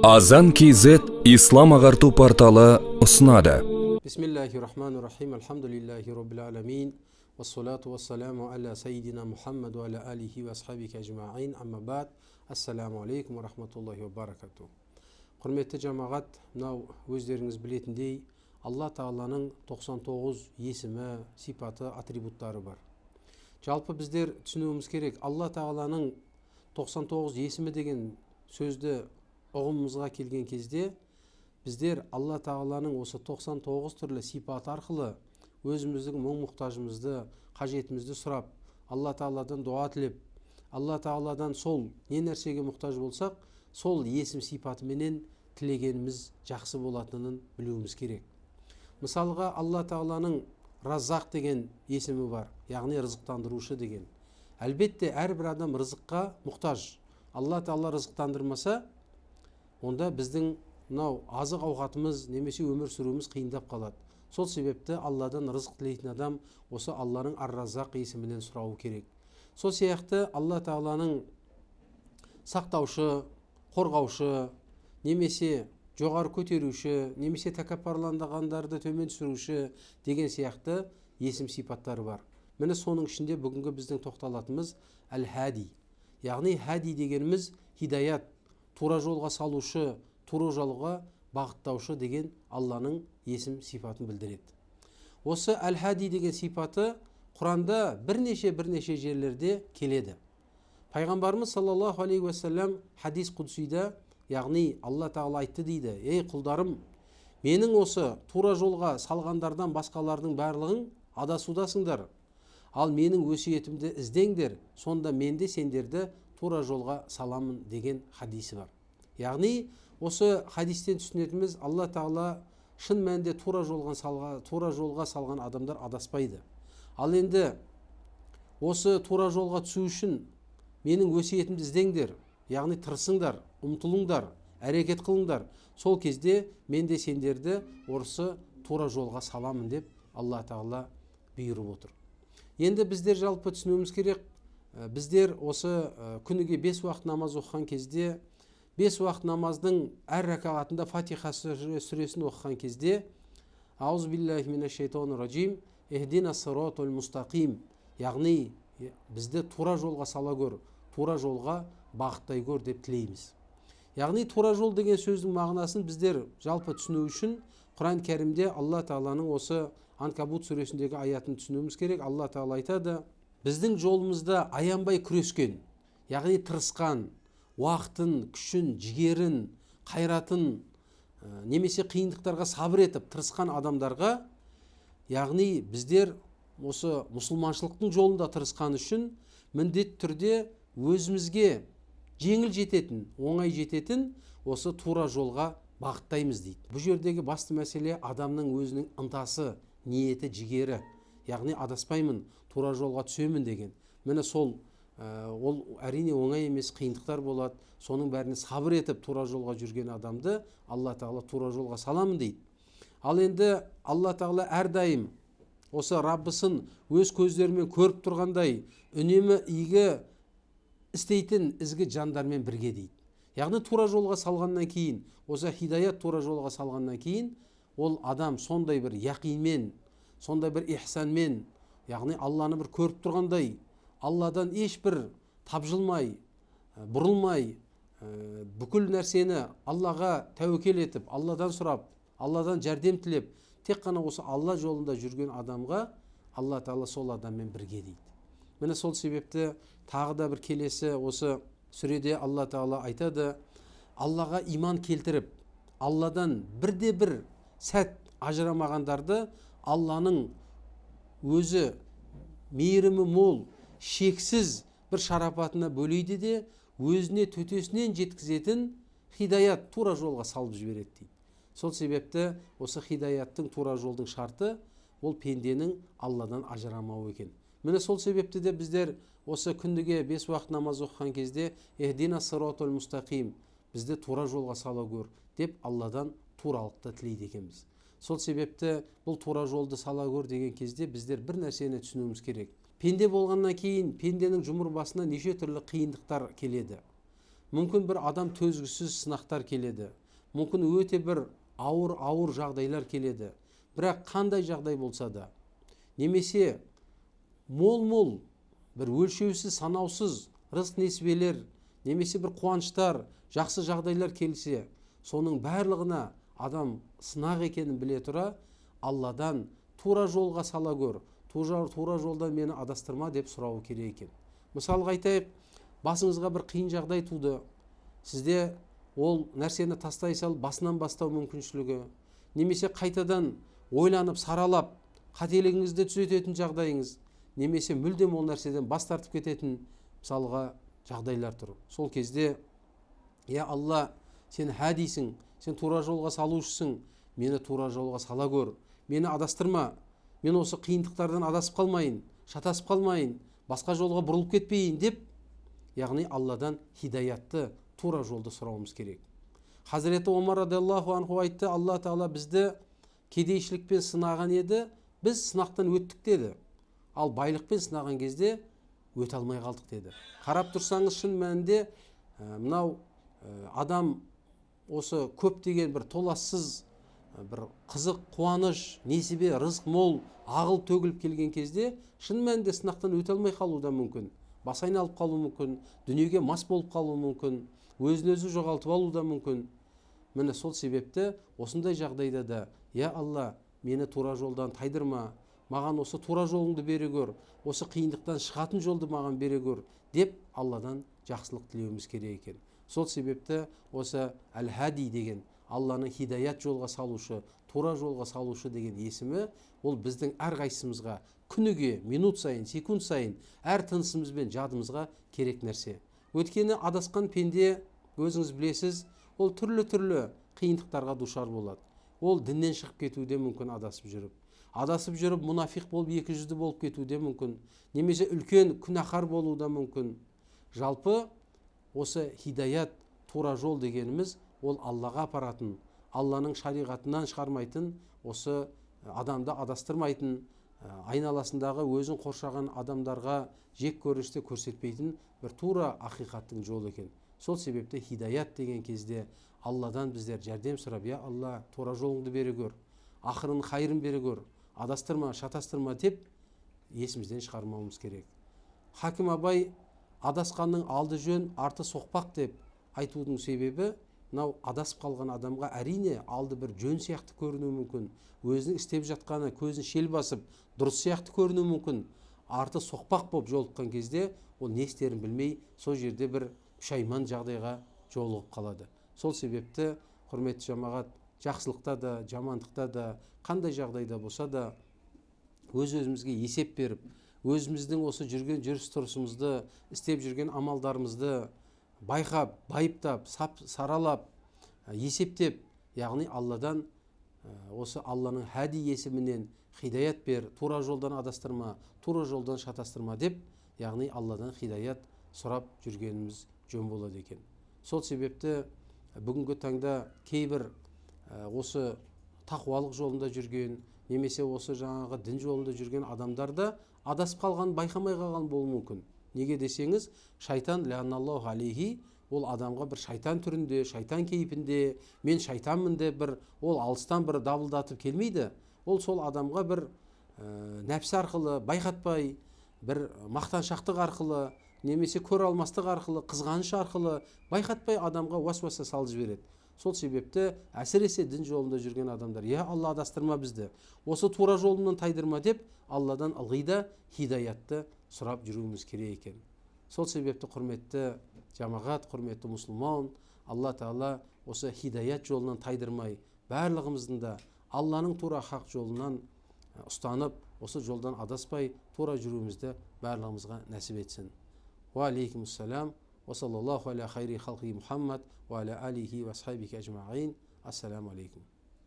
Азан KZ ислам ағарту порталы ұсынады. Бисмиллахир-рахманир-рахим. Алхамдулиллахи роббил аламин. Вассалату вассаламу аля сайидина Мухаммад ва аля алихи ва асхабихи ажмаин. Амма бад. Ассаламу алейкум ва рахматуллахи ва баракату. Құрметті жамағат, мынау өздеріңіз білетіндей, Алла Тағаланың 99 есімі, сипаты, атрибуттары бар. Жалпы біздер түсінуіміз керек, Алла Тағаланың 99 есімі деген сөзді ұғымымызға келген кезде, біздер Алла Тағаланың осы 99 түрлі сипаты арқылы өзіміздің мұң-мұқтажымызды, қажетімізді сұрап, Алла Тағаладан дуа тілеп, Алла Тағаладан сол не нәрсеге мұқтаж болсақ, сол есім сипатыменен тілегеніміз жақсы болатынын білуіміз керек. Мысалға, Алла Тағаланың Раззақ деген есімі бар, яғни рызықтандырушы деген. Әлбетте, әрбір адам рызыққа мұқтаж. Алла Тағала рызықтандырмаса, онда біздің мынау азық ауқатымыз немесе өмір сүруіміз қиындап қалады. Сол себепті Алладан рызық тілейтін адам осы Алланың Ар-Раззақ есімінен сұрауы керек. Сол сияқты Алла Тағаланың сақтаушы, қорғаушы, немесе жоғары көтеруші, немесе тәкаппарландағандарды төмен түсіруші деген сияқты есім сипаттары бар. Міне соның ішінде бүгінгі біздің тоқталатымыз Әл-Хади. Яғни хади дегеніміз хидаят, тура жолға салушы, тура жолға бағыттаушы деген Алланың есім сипатын білдіреді. Осы Әл-Хади деген сипаты Құранда бірнеше жерлерде келеді. Пайғамбарымыз саллаллаху алейхи уассалам хадис құдсида, яғни Алла Тағала айтты дейді: ей құлдарым, менің осы тура жолға салғандардан басқалардың барлығың адасудасыңдар. Ал менің өсиетімді іздеңдер, сонда мен де сендерді тура жолға саламын деген хадисі бар. Яғни осы хадистен түсінетіміз, Алла Тағала шын мәнінде тура жолға салған адамдар адаспайды. Ал енді осы тура жолға түсу үшін менің өсиетімді іздеңдер, яғни тырысыңдар, ұмтылыңдар, әрекет қылыңдар. Сол кезде мен де сендерді осы тура жолға саламын деп Алла Тағала бұйырып отыр. Енді біздер жалпы түсінуіміз керек, біздер осы күніге 5 уақыт намаз оқыған кезде, 5 уақыт намаздың әр ракағатында Фатиха сүресін оқыған кезде, Аузу биллахи минаш шайтанир раджим, ихдина сиротал мустақим, яғни бізді тура жолға сала көр, тура жолға бағыттай көр деп тілейміз. Яғни тура жол деген сөздің мағынасын біздер жалпы түсіну үшін Құран кәрімде Алла Тағаланың осы Анкабут сүресіндегі аятын түсінуіміз керек. Алла Тағала айтады: біздің жолымызда аянбай күрескен, яғни тырысқан, уақытын, күшін, жігерін, қайратын, немесе қиындықтарға сабыр етіп тырысқан адамдарға, яғни біздер осы мұсылманшылықтың жолында тырысқан үшін міндетті түрде өзімізге жеңіл жететін, оңай жететін осы тура жолға бағыттаймыз дейді. Бұл жердегі басты мәселе адамның өзінің ынтасы, ниеті, жігері, яғни адаспаймын, тура жолға түсемін деген. Міне сол ол әрине оңай емес, қиындықтар болады. Соның бәріне сабыр етіп тура жолға жүрген адамды Алла Тағала тура жолға саламын дейді. Ал енді Алла Тағала әрдайым осы Раббысын өз көздерімен көріп тұрғандай үнемі игі істейтін ізгі жандармен бірге дейді. Яғни тура жолға салғаннан кейін, осы хидаят тура жолға салғаннан кейін, ол адам сондай бір яқинмен, сондай бір ихсанмен, яғни Алланы бір көріп тұрғандай, Алладан ешбір тапжылмай, бұрылмай, бүкіл нәрсені Аллаға тәуекел етіп, Алладан сұрап, Алладан жәрдем тілеп, тек қана осы Алла жолында жүрген адамға Алла Тағала сол адаммен бірге дейді. Міне сол себепті тағы да бір келесі осы сүреде Алла Тағала айтады: Аллаға иман келтіріп, Алладан бірде-бір сәт ажырамағандарды Алланың өзі мейірімі мол, шексіз бір шарапатына бөлейді де өзіне төтесінен жеткізетін хидаят, тура жолға салып жібереді дейді. Сол себепті осы хидаяттың, тура жолдың шарты ол пенденің Алладан ажырамауы екен. Міне сол себепті де біздер осы күніге 5 уақыт намаз оқыған кезде ихдина сиротал мустақим, бізді тура жолға сала көр деп Алладан туралықты тілейді екенбіз. Сол себепті бұл тура жолды сала көр деген кезде біздер бір нәрсені түсінуіміз керек. Пенде болғаннан кейін пенденің жұмыр басына неше түрлі қиындықтар келеді. мүмкін бір адам төзгісіз сынақтар келеді, мүмкін өте бір ауыр жағдайлар келеді. Бірақ қандай жағдай болса да, немесе мол бір өлшеусіз санаусыз рызық несібелер, немесе бір қуаныштар, жақсы жағдайлар келсе, соның барлығына адам сынақ екенін біле тұра, Алладан тура жолға сала көр, тура жолдан мені адастырма деп сұрау керек екен. Мысалға айтайық, басыңызға бір қиын жағдай туды, сізде ол нәрсені тастай салып басынан бастау мүмкіншілігі, немесе қайтадан ойланып саралап қателігіңізді түзететін жағдайыңыз, немесе мүлдем ол нәрседен бас тартып кететін мысалға жағдайлар тұр. Сол кезде, я Алла, сен хадисің, сен тура жолға салушысың, мені тура жолға сала көр, мені адастырма, мен осы қиындықтардан адасып қалмайын, шатасып қалмайын, басқа жолға бұрылып кетпейін деп, яғни Алладан хидаятты, тура жолды сұрауымыз керек. Хазіреті Омар радиаллаху анху айтты, Алла Тағала бізді кедейшілікпен сынаған еді, біз сынақтан өттік деді. Ал байлықпен сынаған кезде өте алмай қалдық деді. Қарап тұрсаңыз, шын мәнінде мынау адам осы көп деген бір толассыз бір қызық, қуаныш, несібе, рызық мол, ағыл төгіліп келген кезде шын мәнінде сынақтан өте алмай қалуы да мүмкін. Бас айналып қалуы мүмкін, дүниеге мас болып қалуы мүмкін, өзін өзі жоғалтып алуы да мүмкін. Міне сол себепті осындай жағдайда да, я Алла, мені тура жолдан тайдырма, маған осы тура жолыңды бере көр, осы қиындықтан шығатын жолды маған бере көр деп Алладан жақсылық тілеуіміз керек екен. Сол себепті осы әл-хади деген, Алланың хидаят жолға салушы, тура жолға салушы деген есімі, ол біздің әрқайсымызға күніге, минут сайын, секунд сайын, әр тынысымызбен жадымызға керек нәрсе. Өйткені адасқан пенде, өзіңіз білесіз, ол түрлі қиындықтарға душар болады. Ол діннен шығып кетуде мүмкін адасып жүріп, мұнафиқ болып, екі жүзді болып кетуде мүмкін, немесе үлкен күнәһар болуы да мүмкін. Жалпы осы хидаят, тура жол дегеніміз, ол Аллаға апаратын, Алланың шариғатынан шығармайтын, осы адамды адастырмайтын, айналасындағы өзін қоршаған адамдарға жек көрінішті көрсетпейтін бір тура ақиқаттың жолы екен. Сол себепті хидаят деген кезде Алладан біздер жәрдем сұрап, я Алла, тура жолыңды бере көр, ақырын қайырын бере көр, адастырма, шатастырма деп есімізден шығармауымыз керек. Хакім Абай адасқанның алды жөн, арты соқпақ деп айтудың себебі, мынау адасып қалған адамға әрине алды бір жөн сияқты көрінуі мүмкін, өзінің істеп жатқаны көзін шел басып дұрыс сияқты көрінуі мүмкін, арты соқпақ болып жолыққан кезде ол не істерін білмей сол жерде бір пұшайман жағдайға жолығып қалады. Сол себепті құрметті жамағат, жақсылықта да, жамандықта да, қандай жағдайда болса да өзімізге есеп беріп, өзіміздің осы жүрген жүріс-тұрысымызды, істеп жүрген амалдарымызды байқап, байыптап, саралап, есептеп, яғни Алладан осы Алланың хади есімінен хидаят бер, тура жолдан адастырма, тура жолдан шатастырма деп, яғни Алладан хидаят сұрап жүргеніміз жөн болады екен. Сол себепті бүгінгі таңда кейбір осы тақуалық жолында жүрген, немесе осы жаңағы дін жолында жүрген адамдарда адасып қалған, байқамай қалған болуы мүмкін. Неге десеңіз, шайтан ләаналлаху алейхи, ол адамға бір шайтан түрінде, шайтан кейпінде, мен шайтанмын деп бір, ол алыстан бір дабылдатып келмейді. Ол сол адамға бір нәпсі арқылы, байқатпай, бір мақтаншақтық арқылы, немесе көр алмастық арқылы, қызғаныш арқылы, байқатпай адамға уасуаса салып жібереді. Сол себепті әсіресе дін жолында жүрген адамдар, я Алла, адастырма бізді, осы тура жолымнан тайдырма деп, Алладан ылғи да хидаятты сұрап жүруіміз керек екен. Сол себепті құрметті жамағат, құрметті мұсылман, Алла Тағала осы хидаят жолынан тайдырмай, барлығымыздың да Алланың тура хақ жолынан ұстанып, осы жолдан адаспай, тура жүруімізді барлығымызға нәсіп етсін. Ва алейкумуссалам, ва саллаллаху аля хайри халқи Мухаммад, ва аля алихи ва асхабихи ажмаин. Ассаламу алейкум.